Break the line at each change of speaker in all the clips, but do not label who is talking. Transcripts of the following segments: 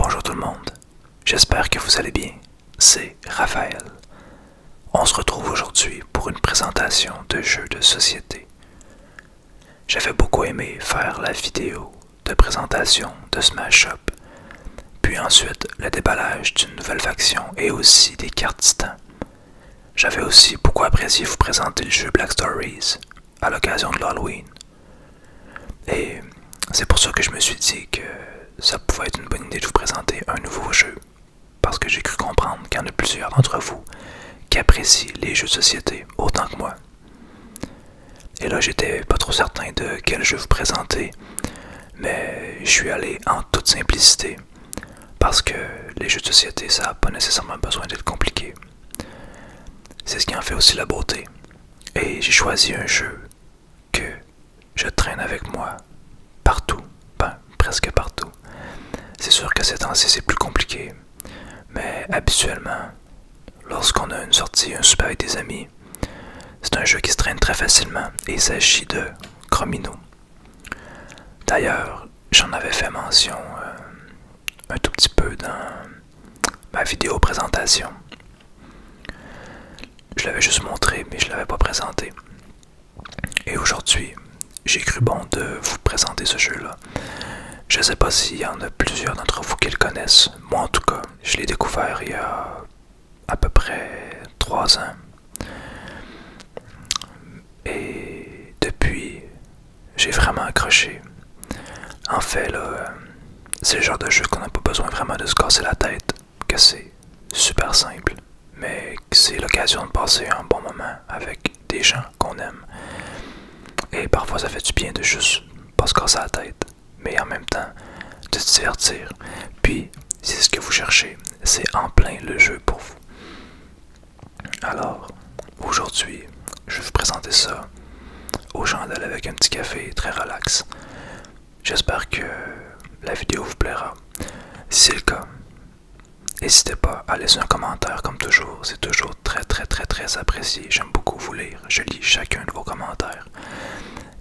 Bonjour tout le monde, j'espère que vous allez bien, c'est Raphaël. On se retrouve aujourd'hui pour une présentation de jeux de société. J'avais beaucoup aimé faire la vidéo de présentation de Smash Up, puis ensuite le déballage d'une nouvelle faction et aussi des cartes titans. J'avais aussi beaucoup apprécié vous présenter le jeu Black Stories à l'occasion de l'Halloween. Et c'est pour ça que je me suis dit que ça pouvait être une bonne idée de vous présenter un nouveau jeu. Parce que j'ai cru comprendre qu'il y en a plusieurs d'entre vous qui apprécient les jeux de société autant que moi. Et là, j'étais pas trop certain de quel jeu vous présenter, mais je suis allé en toute simplicité. Parce que les jeux de société, ça n'a pas nécessairement besoin d'être compliqué. C'est ce qui en fait aussi la beauté. Et j'ai choisi un jeu que je traîne avec moi partout, ben presque partout. C'est sûr que ces temps-ci c'est plus compliqué, mais habituellement, lorsqu'on a une sortie, un souper avec des amis, c'est un jeu qui se traîne très facilement et il s'agit de Chromino. D'ailleurs, j'en avais fait mention un tout petit peu dans ma vidéo présentation. Je l'avais juste montré, mais je ne l'avais pas présenté. Et aujourd'hui, j'ai cru bon de vous présenter ce jeu-là. Je ne sais pas s'il y en a plusieurs d'entre vous qui le connaissent. Moi, en tout cas, je l'ai découvert il y a à peu près 3 ans. Et depuis, j'ai vraiment accroché. En fait, là, c'est le genre de jeu qu'on n'a pas besoin vraiment de se casser la tête, que c'est super simple, mais que c'est l'occasion de passer un bon moment avec des gens qu'on aime. Et parfois, ça fait du bien de juste pas se casser la tête, mais en même temps, de se divertir. Puis, c'est ce que vous cherchez, c'est en plein le jeu pour vous. Alors, aujourd'hui, je vais vous présenter ça aux chandelles avec un petit café très relax. J'espère que la vidéo vous plaira. Si c'est le cas, n'hésitez pas à laisser un commentaire comme toujours. C'est toujours très apprécié. J'aime beaucoup vous lire. Je lis chacun de vos commentaires.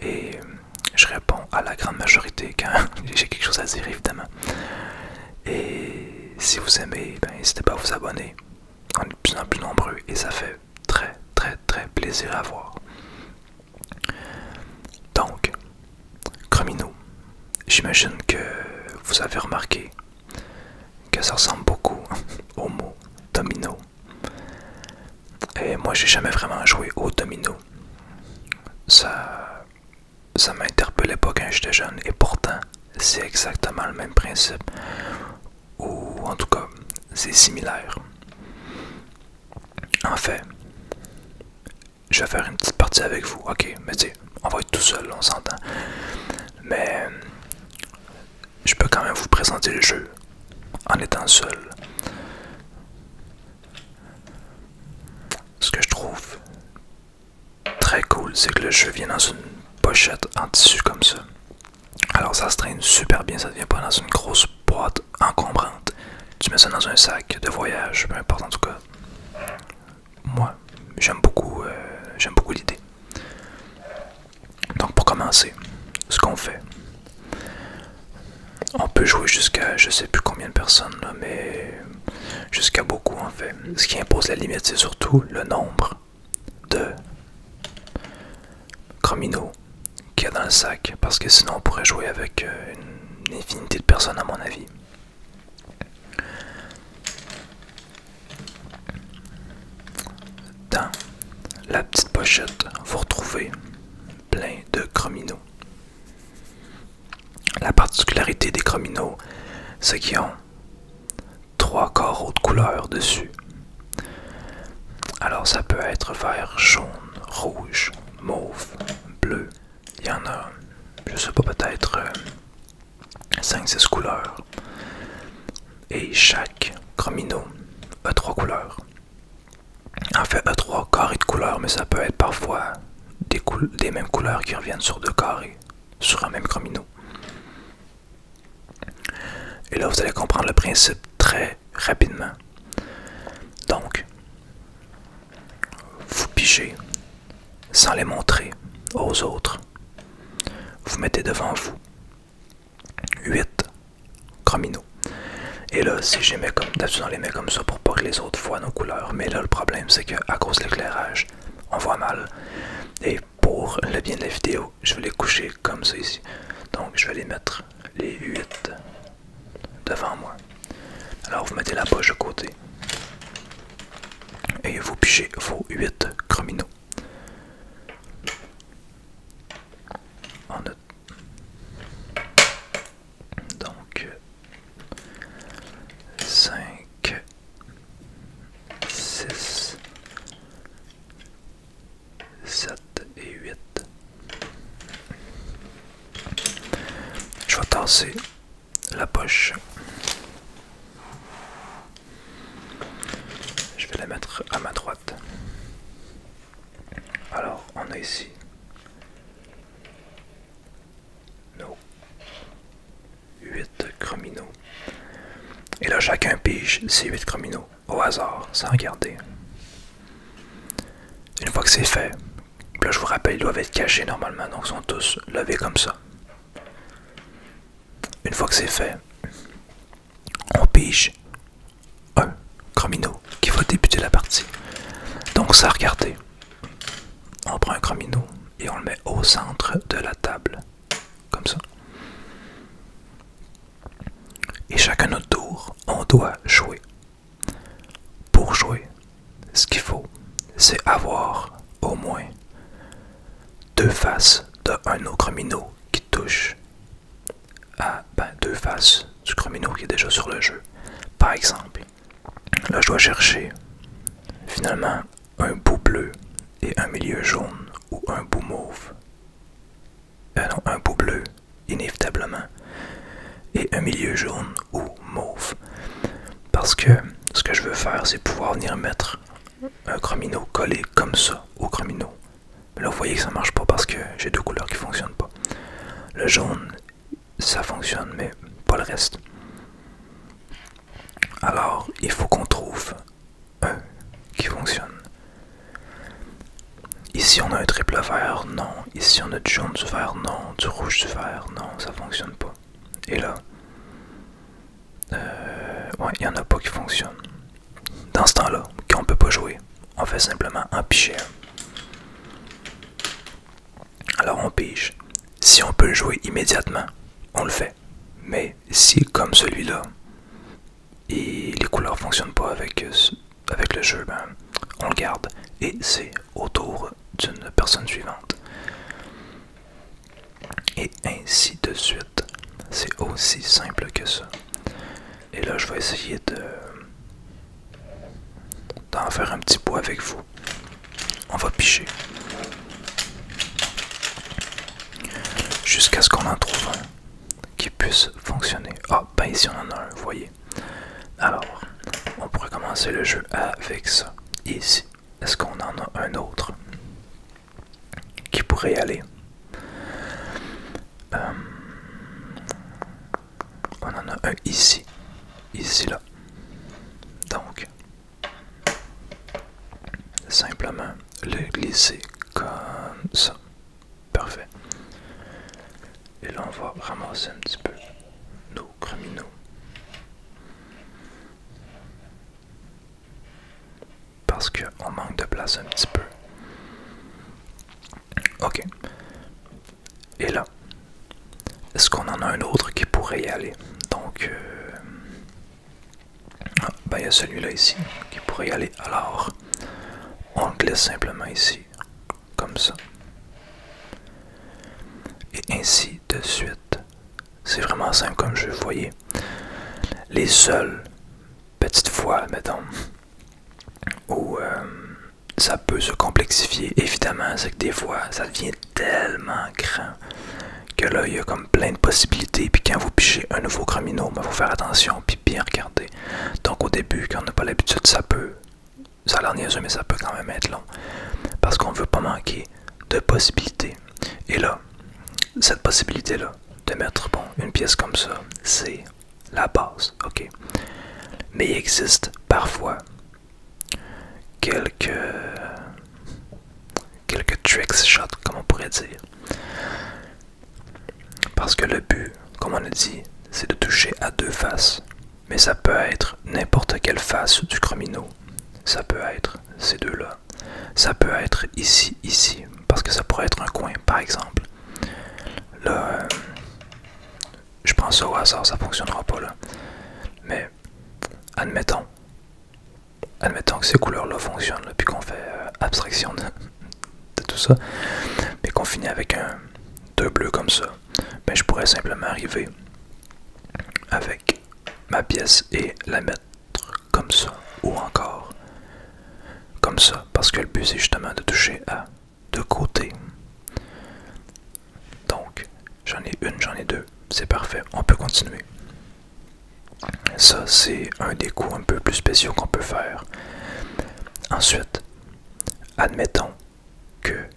Et je réponds à la grande majorité quand j'ai quelque chose à dire, évidemment. Et si vous aimez, n'hésitez pas à vous abonner. On est de plus en plus nombreux et ça fait très plaisir à voir. Donc, Chromino, j'imagine que vous avez remarqué que ça ressemble beaucoup au mot domino. Et moi, j'ai jamais vraiment joué au domino. Ça m'interpellait pas quand j'étais jeune et pourtant, c'est exactement le même principe. Ou en tout cas, c'est similaire. En fait, je vais faire une petite partie avec vous, ok, mais tu sais, on va être tout seul, on s'entend. Mais je peux quand même vous présenter le jeu en étant seul. Ce que je trouve très cool, c'est que le jeu vient dans une pochette en tissu comme ça. Alors ça se traîne super bien, ça ne vient pas dans une grosse boîte encombrante. Tu mets ça dans un sac de voyage, peu importe en tout cas. Moi, j'aime beaucoup l'idée. Donc pour commencer, ce qu'on fait, on peut jouer jusqu'à je sais plus combien de personnes, là, mais jusqu'à beaucoup en fait. Ce qui impose la limite, c'est surtout le nombre de Chromino qu'il y a dans le sac, parce que sinon on pourrait jouer avec une infinité de personnes à mon avis. Dans la petite pochette, vous retrouvez plein de Chromino. La particularité des Chromino, c'est qu'ils ont 3 carreaux de couleurs dessus. Alors ça peut être vert, jaune, rouge, mauve, bleu. Il y en a, je sais pas, peut-être 5-6 couleurs. Et chaque Chromino a 3 couleurs. En fait, a 3 carrés de couleurs, mais ça peut être parfois des mêmes couleurs qui reviennent sur 2 carrés, sur un même Chromino. Et là, vous allez comprendre le principe très rapidement. Donc, vous pigez sans les montrer aux autres. Vous mettez devant vous 8 Chromino. Et là, si je les mets comme d'habitude, on les met comme ça pour pas que les autres voient nos couleurs. Mais là, le problème, c'est qu'à cause de l'éclairage, on voit mal. Et pour le bien de la vidéo, je vais les coucher comme ça ici. Donc, je vais les mettre les 8 devant moi. Alors, vous mettez la poche de côté. Et vous pichez vos 8 chrominos. On a donc 5, 6, 7 et 8. Je vais tasser la poche. Je vais la mettre à ma droite. Alors, on a ici nos 8 chrominos. Et là, chacun pige ces 8 chrominos au hasard, sans regarder. Une fois que c'est fait, là, je vous rappelle, ils doivent être cachés normalement, donc ils sont tous levés comme ça. Une fois que c'est fait, on pige un chromino qui va débuter la partie. Donc ça, regardez. On prend un chromino et on le met au centre de la table. Comme ça. Et chacun notre tour, on doit jouer. Pour jouer, ce qu'il faut, c'est avoir au moins 2 faces d'un autre chromino qui touche à 2 faces du chromino qui est déjà sur le jeu. Par exemple, là je dois chercher finalement un bout bleu et un milieu jaune ou un bout mauve. Non, un bout bleu inévitablement et un milieu jaune ou mauve. Parce que ce que je veux faire, c'est pouvoir venir mettre un chromino collé comme ça au chromino. Mais là vous voyez que ça marche pas parce que j'ai 2 couleurs qui fonctionnent pas. Le jaune, ça fonctionne, mais pas le reste. Alors, il faut qu'on trouve un qui fonctionne. Ici, on a un triple vert, non. Ici, on a du jaune, du vert, non. Du rouge, du vert, non. Ça fonctionne pas. Et là, ouais, il n'y en a pas qui fonctionnent. Dans ce temps-là, quand on peut pas jouer, on fait simplement en piger un. Alors, on pige. Si on peut le jouer immédiatement, on le fait. Mais si, comme celui-là, et les couleurs fonctionnent pas avec le jeu, ben, on le garde. Et c'est au tour d'une personne suivante. Et ainsi de suite. C'est aussi simple que ça. Et là, je vais essayer d'en faire un petit bout avec vous. On va picher. Jusqu'à ce qu'on en trouve un qui puisse fonctionner. Ah, ben ici on en a un, vous voyez. Alors, on pourrait commencer le jeu avec ça. Et ici, est-ce qu'on en a un autre qui pourrait y aller? On en a un ici. Ici, là. Donc, simplement le glisser comme ça. Parfait. Et là, on va ramasser un petit peu nos chrominos. Parce qu'on manque de place un petit peu. Ok. Et là, est-ce qu'on en a un autre qui pourrait y aller? Donc, ben il y a celui-là ici qui pourrait y aller. Alors, on le glisse simplement ici, comme ça. Et ainsi de suite. C'est vraiment simple comme jeu, vous voyez. Les seules petites fois, mettons, où ça peut se complexifier, évidemment, c'est que des fois, ça devient tellement grand que là, il y a comme plein de possibilités. Puis quand vous pichez un nouveau chromino, il faut faire attention, puis bien regarder. Donc au début, quand on n'a pas l'habitude, ça a l'air niaiseux, mais ça peut quand même être long. Parce qu'on ne veut pas manquer de possibilités. Et là, cette possibilité-là, de mettre bon, une pièce comme ça, c'est la base, ok. Mais il existe parfois quelques tricks shots, comme on pourrait dire. Parce que le but, comme on a dit, c'est de toucher à 2 faces. Mais ça peut être n'importe quelle face du chromino. Ça peut être ces deux-là. Ça peut être ici, ici. Parce que ça pourrait être un coin, par exemple. Là, je prends ça au hasard, ça fonctionnera pas là. Mais, admettons que ces couleurs-là fonctionnent, là, puis qu'on fait abstraction de tout ça, mais qu'on finit avec deux bleus comme ça, ben je pourrais simplement arriver avec ma pièce et la mettre comme ça, ou encore comme ça, parce que le but c'est justement de toucher à deux côtés. Donc, j'en ai une, j'en ai deux, c'est parfait, on peut continuer. Ça, c'est un des coups un peu plus spéciaux qu'on peut faire. Ensuite, admettons que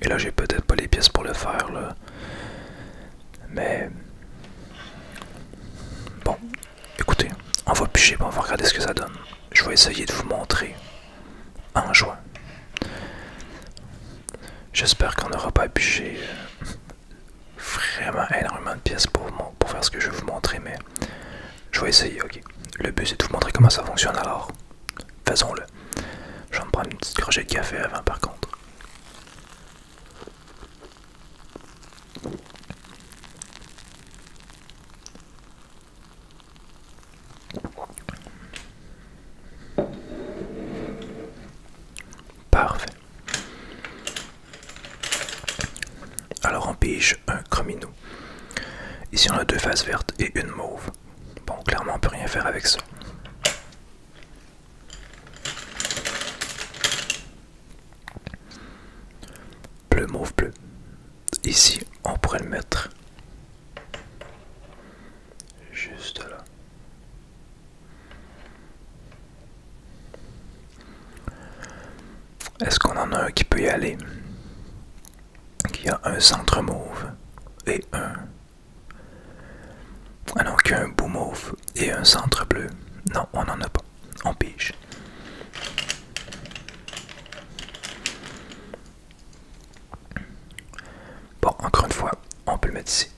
et là j'ai peut-être pas les pièces pour le faire là, mais bon, écoutez, on va piger, on va regarder ce que ça donne. Je vais essayer de vous montrer en jouant. J'espère qu'on n'aura pas à piger vraiment énormément de pièces pour faire ce que je vais vous montrer, mais je vais essayer, ok. Le but c'est de vous montrer comment ça fonctionne, alors faisons-le. Je vais me prendre une petite gorgée de café avant par contre. Parfait. Alors on pige un chromino. Ici on a deux faces vertes et une mauve. Bon, clairement on peut rien faire avec ça. Bleu, mauve, bleu. Ici on pourrait le mettre juste là. Est-ce qu'on en a un qui peut y aller? Qui a un centre mauve et un... Ah non, qui a un bout mauve et un centre bleu. Non, on n'en a pas. On pige. Bon, encore une fois, on peut le mettre ici.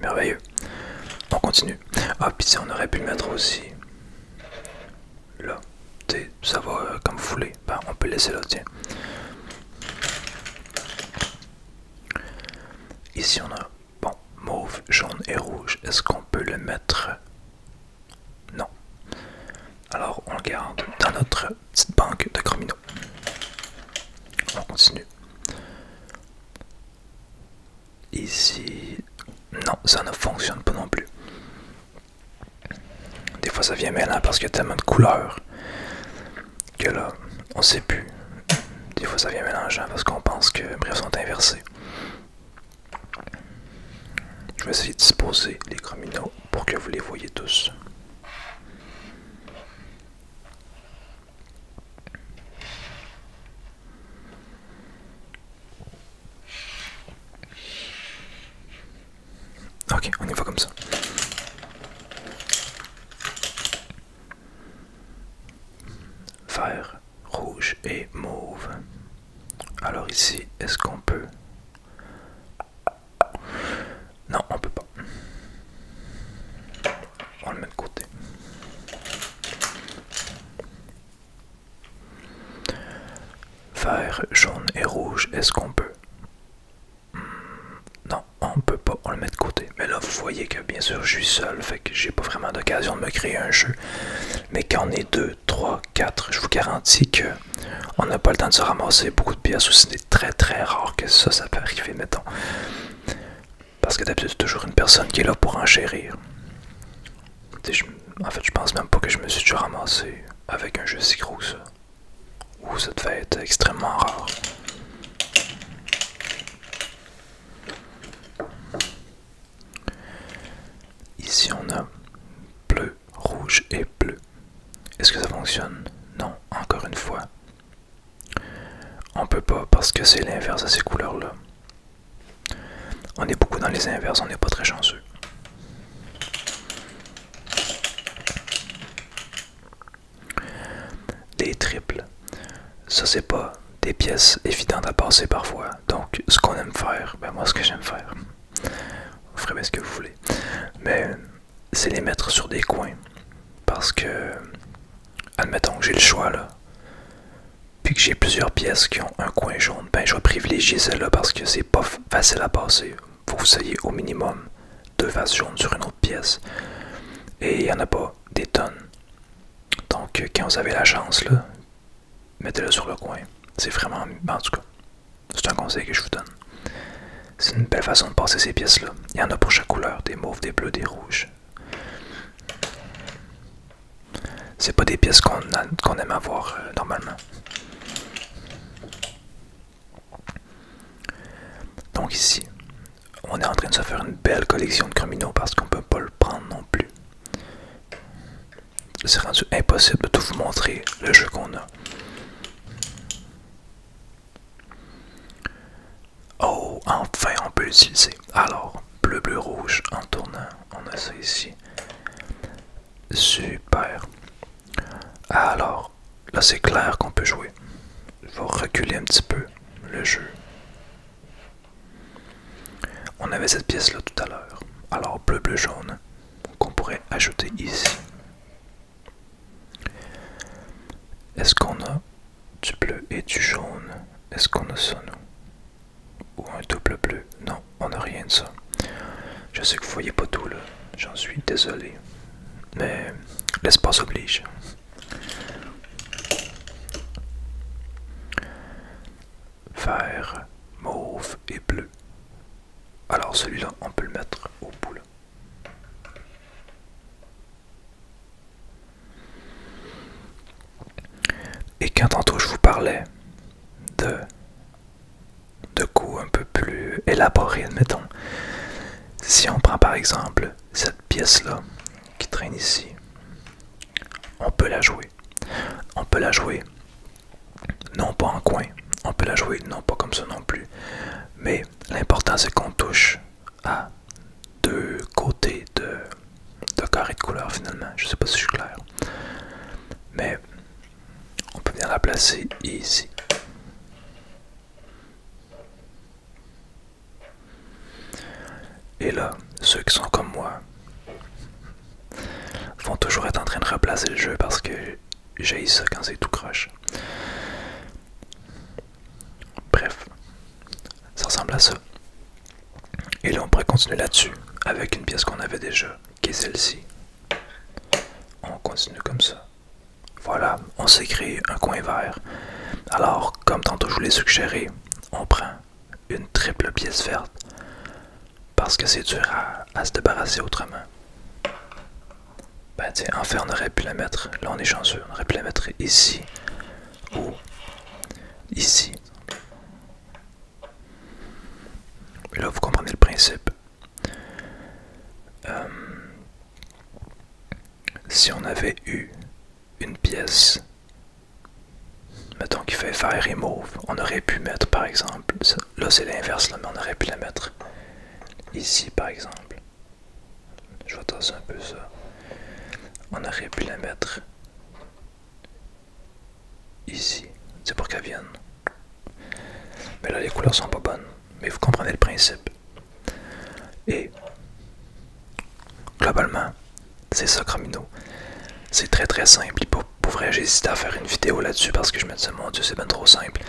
Merveilleux. On continue. Ah, puis si on aurait pu le mettre aussi là. Ça va comme vous voulez. Ben, on peut laisser là, tiens. Ici on a, bon, mauve, jaune et rouge. Est-ce qu'on peut le mettre? Non. Alors on le garde dans notre petite banque de chromino. On continue. Ici, non, ça ne fonctionne pas non plus. Des fois ça vient mêlant parce qu'il y a tellement de couleurs que là, on sait plus. Des fois ça vient mélangeant parce qu'on pense que, bref, sont inversés. Je vais essayer de disposer les chrominos pour que vous les voyez tous. Ok, on y va comme ça. Vert, rouge et mauve. Alors ici, est-ce qu'on peut... Non, on peut pas. On le met de côté. Vert, jaune et rouge, est-ce qu'on peut? Non, on peut pas, on le met de côté. Mais là, vous voyez que bien sûr, je suis seul, fait que j'ai pas vraiment d'occasion de me créer un jeu. Mais quand on est 2, 3, 4, je vous garantis que on n'a pas le temps de se ramasser beaucoup de pièces, ou c'est très très rare que ça peut arriver, mettons. Parce que d'habitude, c'est toujours une personne qui est là pour enchérir. En fait, je pense même pas que je me suis déjà ramassé avec un jeu si gros que ça. Ou ça devait être extrêmement rare. Ici, on a bleu, rouge et bleu. Est-ce que ça fonctionne? Non, encore une fois. On peut pas parce que c'est l'inverse de ces couleurs-là. On est beaucoup dans les inverses, on n'est pas très chanceux. Les triples, ça c'est pas des pièces évidentes à passer parfois. Donc, ce qu'on aime faire, ben moi, ce que j'aime faire, vous ferez bien ce que vous voulez, mais c'est les mettre sur des coins. Parce que, admettons que j'ai le choix là, puis que j'ai plusieurs pièces qui ont un coin jaune, ben je vais privilégier celle-là parce que c'est pas facile à passer. Faut que vous ayez au minimum 2 faces jaunes sur une autre pièce. Et il n'y en a pas des tonnes. Donc quand vous avez la chance, là, mettez-le sur le coin. C'est vraiment... En tout cas, c'est un conseil que je vous donne. C'est une belle façon de passer ces pièces-là. Il y en a pour chaque couleur, des mauves, des bleus, des rouges. C'est pas des pièces qu'on aime avoir normalement. Donc ici, on est en train de se faire une belle collection de Chromino parce qu'on peut pas le prendre non plus. C'est rendu impossible de tout vous montrer le jeu qu'on a. Oh, enfin on peut l'utiliser. Alors, bleu, bleu, rouge en tournant. On a ça ici. Super. Alors, là c'est clair qu'on peut jouer. Je vais reculer un petit peu le jeu. On avait cette pièce là tout à l'heure. Alors, bleu, bleu, jaune qu'on pourrait ajouter ici. Est-ce qu'on a du bleu et du jaune? Est-ce qu'on a ça, nous? Ou un double bleu? Non, on n'a rien de ça. Je sais que vous voyez pas tout, là. J'en suis désolé. Mais l'espace oblige. Vert, mauve et bleu. Alors celui-là, on peut le mettre au bout, là. Et quand tantôt je vous parlais de coups un peu plus élaborés, admettons, si on prend par exemple cette pièce-là qui traîne ici, on peut la jouer. On peut la jouer non pas en coin, on peut la jouer non pas comme ça non plus, mais l'important c'est qu'on touche à 2 côtés de carré de couleur finalement. Je sais pas si je suis clair, mais on peut bien la placer ici. Et là, ceux qui sont comme moi vont toujours être en train de replacer le jeu parce que j'ai ça quand c'est tout croche. Bref, ça ressemble à ça. Et là, on pourrait continuer là-dessus avec une pièce qu'on avait déjà, qui est celle-ci. On continue comme ça. Voilà, on s'est créé un coin vert. Alors, comme tantôt je vous l'ai suggéré, on prend une triple pièce verte parce que c'est dur à se débarrasser autrement. Ben tiens, en fait on aurait pu la mettre, là on est chanceux, on aurait pu la mettre ici ou ici. Et là vous comprenez le principe. Si on avait eu une pièce, mettons qui fait vert et mauve, on aurait pu mettre par exemple, là c'est l'inverse là, mais on aurait pu la mettre ici par exemple. Je vais tasser un peu ça. On aurait pu la mettre ici, c'est pour qu'elle vienne. Mais là les couleurs sont pas bonnes, mais vous comprenez le principe. Et globalement, c'est ça Chromino. C'est très très simple. Et pour vrai, j'ai hésité à faire une vidéo là-dessus parce que je me disais, mon Dieu, c'est bien trop simple.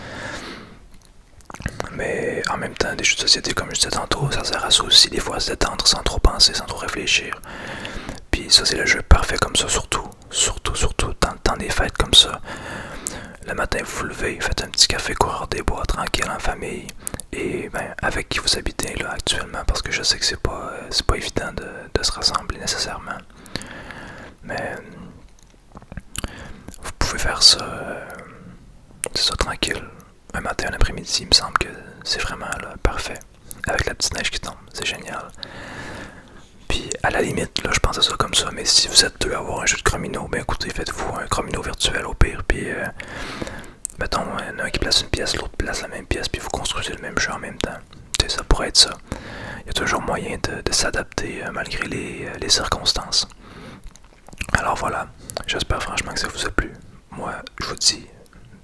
Mais en même temps, des jeux de société, comme je disais tantôt, ça sert à ça aussi, des fois à se détendre sans trop penser, sans trop réfléchir. Puis ça, c'est le jeu parfait comme ça, surtout dans le temps des fêtes comme ça. Le matin, vous vous levez, faites un petit café coureur des bois, tranquille, en famille. Et ben, avec qui vous habitez là actuellement, parce que je sais que c'est pas évident de se rassembler nécessairement. Mais vous pouvez faire ça, c'est ça tranquille. Un matin, un après-midi, il me semble que c'est vraiment là, parfait. Avec la petite neige qui tombe, c'est génial. Puis à la limite, là je pense à ça comme ça, mais si vous êtes deux à avoir un jeu de Chromino, ben écoutez, faites-vous un Chromino virtuel au pire, puis mettons, un qui place une pièce, l'autre place la même pièce, puis vous construisez le même jeu en même temps. T'sais, ça pourrait être ça. Il y a toujours moyen de s'adapter malgré les circonstances. Alors voilà, j'espère franchement que ça vous a plu. Moi, je vous dis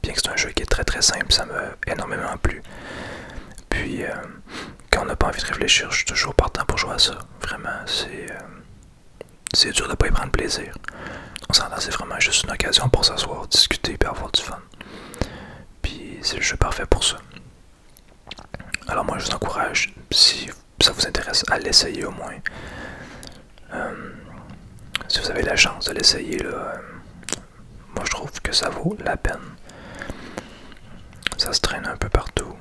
bien que c'est un jeu qui est très très simple, ça m'a énormément plu. Puis, quand on n'a pas envie de réfléchir, je suis toujours partant pour jouer à ça. Vraiment, c'est dur de ne pas y prendre plaisir. On s'entend, c'est vraiment juste une occasion pour s'asseoir, discuter et avoir du fun. Puis, c'est le jeu parfait pour ça. Alors moi, je vous encourage, si ça vous intéresse, à l'essayer au moins. Si vous avez la chance de l'essayer, moi je trouve que ça vaut la peine. Ça se traîne un peu partout.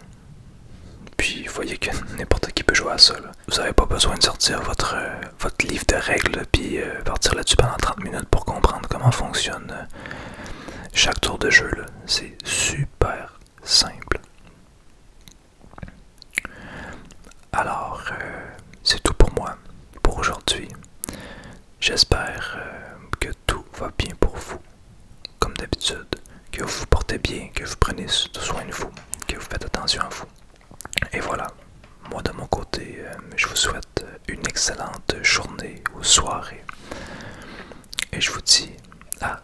Puis vous voyez que n'importe qui peut jouer à ça. Là. Vous n'avez pas besoin de sortir votre livre de règles puis partir là-dessus pendant 30 minutes pour comprendre comment fonctionne chaque tour de jeu. C'est super simple. Alors, c'est tout pour moi, pour aujourd'hui. J'espère que tout va bien pour vous, comme d'habitude, que vous vous portez bien, que vous prenez soin de vous, que vous faites attention à vous. Et voilà, moi de mon côté, je vous souhaite une excellente journée ou soirée. Et je vous dis à